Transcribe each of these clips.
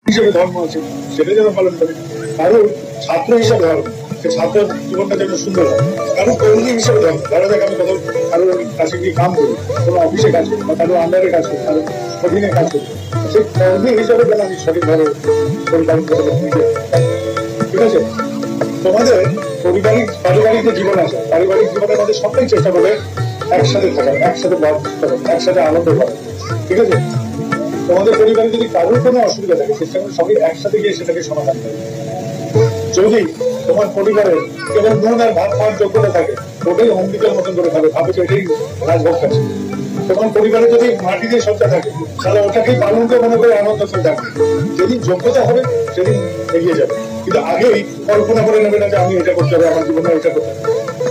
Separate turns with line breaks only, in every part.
হিসেবে ধর্ম আছে সেটা যেন পালন করে, কারো ছাত্র হিসেবে ধর্ম, সে ছাত্র জীবনটা যেন সুন্দর হয়, কারো কর্মী হিসেবে ধর্ম, ধরা যাক আমি কোথাও কারোর কাছে গিয়ে কাম করি, কোনো অফিসে কাজ করি বা কারো আন্ডারে কাজ করি, কারো অধীনে কাজ করি, সেই কর্মী হিসেবে যেন আমি সঠিকভাবে পরিপালন করতে পারি। ঠিক আছে, তোমাদের পারিবারিক যে জীবন আছে, পারিবারিক জীবনের মধ্যে সবাই চেষ্টা করবে একসাথে থাকা, একসাথে বাস করা, একসাথে আনন্দ করা। ঠিক আছে, তোমাদের পরিবারে যদি কারোর কোনো অসুবিধা থাকে চেষ্টা করে সবাই একসাথে গিয়ে সেটাকে সমাধান করে। যদি তোমার পরিবারে কেবল নুন আর ভাত খাওয়ার যোগ্যতা থাকে, ওটাই অমৃতের মতন করে খাবে, ভাবে যে এটাই রাজভোগ খাচ্ছে। তোমার পরিবারে যদি মাটি দিয়ে সজ্জা থাকে, তাহলে ওটাকেই পালনকে মনে করে আনন্দ করে থাকবে। যেদিন যোগ্যতা হবে সেদিন এগিয়ে যাবে, কিন্তু আগেই কল্পনা করে নেবে না যে আমি এটা করতে হবে, আমার জীবনে এটা করতে হবে,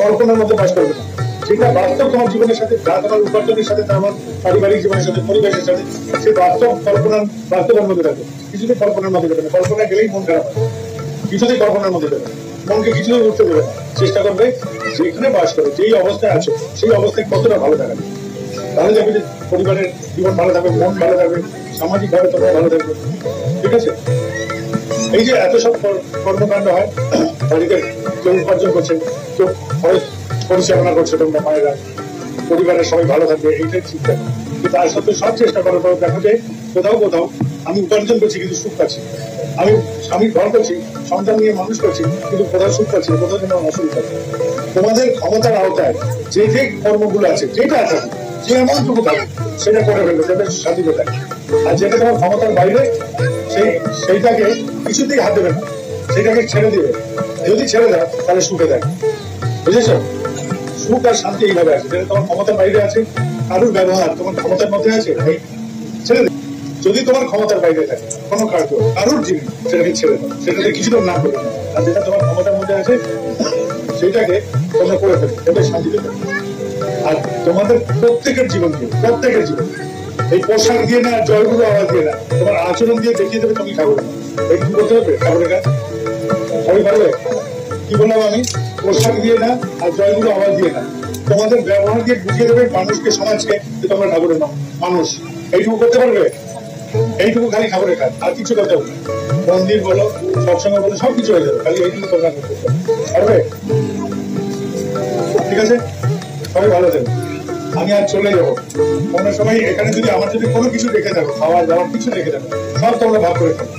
কল্পনার মধ্যে বাস করবে না। যেটা বাস্তব তোমার জীবনের সাথে, যা তোমার উপার্জনের সাথে, আমার পারিবারিক জীবনের সাথে, পরিবেশের সাথে, সে বাস্তবের মধ্যে থাকবে। কিছুতেই কল্পনার মধ্যে দেবে না, কল্পনা গেলেই মন খারাপ হয়, কিছুতেই কল্পনার মধ্যে দেবে না, মনকে কিছুতেই উঠতে দেবে না। চেষ্টা করবে যেখানে বাস করে, যেই অবস্থায় আছে সেই অবস্থায় কতটা ভালো থাকবে, তাহলে দেখবে যে পরিবারের জীবন ভালো থাকবে, মন ভালো থাকবে, সামাজিক ভাবে তোমরা ভালো থাকবে। ঠিক আছে, এই যে এত সব কর্মকাণ্ড হয়, বাড়িতে কেউ উপার্জন করছে, কেউ পরিচালনা করছে, তোমরা মায়েরা, পরিবারের সবাই ভালো থাকবে, এইটাই চিন্তা। কিন্তু তার সত্ত্বেও সব চেষ্টা করার পর দেখো যে কোথাও কোথাও আমি উপার্জন করছি কিন্তু সুখ পাচ্ছি, আমি স্বামীর ঘর করছি, সন্তান নিয়ে মানুষ করছি, কিন্তু কোথাও সুখ পাচ্ছি, কোথাও যেন অসুবিধা। তোমাদের ক্ষমতার আওতায় যে যে কর্মগুলো আছে, যেটা আছে, যে এমনটুকু থাকে সেটা করে ফেলবে, যাতে স্বাধীন থাকে। আর যেটা তোমার ক্ষমতার বাইরে সেইটাকে কিছুতেই হাত দেবে না, সেটাকে ছেড়ে দিবে। যদি ছেড়ে দাও তাহলে সুখে থাকে। বুঝেছ, সুখ আর শান্তি এইভাবে আছে, যেটা তোমার ক্ষমতার বাইরে আছে, কারোর ব্যবহার তোমার ক্ষমতার মধ্যে আছে, ছেড়ে দেবে। যদি তোমার ক্ষমতার বাইরে থাকে কোনো কার্য, কারোর জিনিস, সেটাকে ছেড়ে দাও, সেটাকে কিছুটা না করে। আর যেটা তোমার ক্ষমতার মধ্যে আছে সেইটাকে তোমরা করে ফেলো, এটাই শান্তিতে থাকবে। আর তোমাদের প্রত্যেকের জীবন এই পোশাক দিয়ে না, জয়গুলো আওয়াজ দিয়ে না, তোমার আচরণ দিয়ে দেখিয়ে দেবে তুমি ঠাকুর। এই কি করতে হবে ঠাকুরের কাজ, সবাই পারবে? কি বললাম আমি? পোশাক দিয়ে না আর জয়গুলো আওয়াজ দিয়ে না, তোমাদের ব্যবহার দিয়ে বুঝিয়ে দেবে মানুষকে, সমাজকে, যে তোমরা ঠাকুরের মানুষ। এইটুকু করতে পারবে? এইটুকু খালি ঠাকুরের কাজ, আর কিছু করতে হবে না। মন্দির বলো, সৎসঙ্গ বলো, সবকিছু হয়ে যাবে, খালি এইটুকু তোমরা করতে পারবে। ঠিক আছে, সবাই ভালো থাকবে। আমি আর চলে যাবো, কোনো সময় এখানে যদি আমার যদি কোনো কিছু রেখে থাকো, খাওয়া দাওয়ার কিছু রেখে থাকো, সব তোমরা ভাগ করে থাকো।